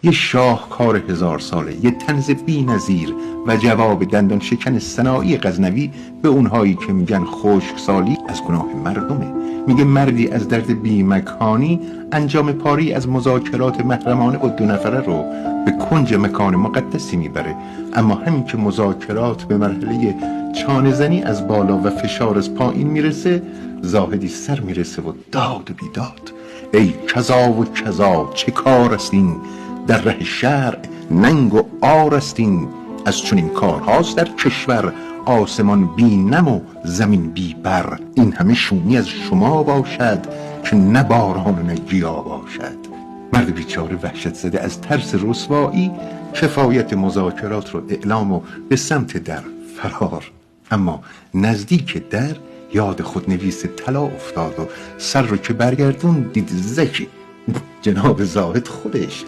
یه شاهکار 1000 ساله، یه طنز بی‌نظیر و جواب دندان شکن سنایی غزنوی به اونهایی که میگن خشکسالی از گناه مردمه. میگه مردی از درد بیمکانی انجام پاری از مذاکرات محرمانه با 2 نفره رو به کنج مکان مقدسی میبره، اما همین که مذاکرات به مرحله چانه زنی از بالا و فشار از پایین میرسه، زاهدی سر میرسه و داد و بیداد. ای کذا و کذا چه کار است این، در ره شرع ننگ و عار است این. از چنین کارهاست در کشور آسمان بی نم و زمین بی بر. این همه شومی از شما باشد که نه باران و نه گیا باشد. مرد بیچاره وحشت زده از ترس رسوایی کفایت مذاکرات رو اعلام و به سمت در فرار. اما نزدیک در یاد خودنویس طلا افتاد و سر رو که برگردون دید زکی جناب زاهد خودش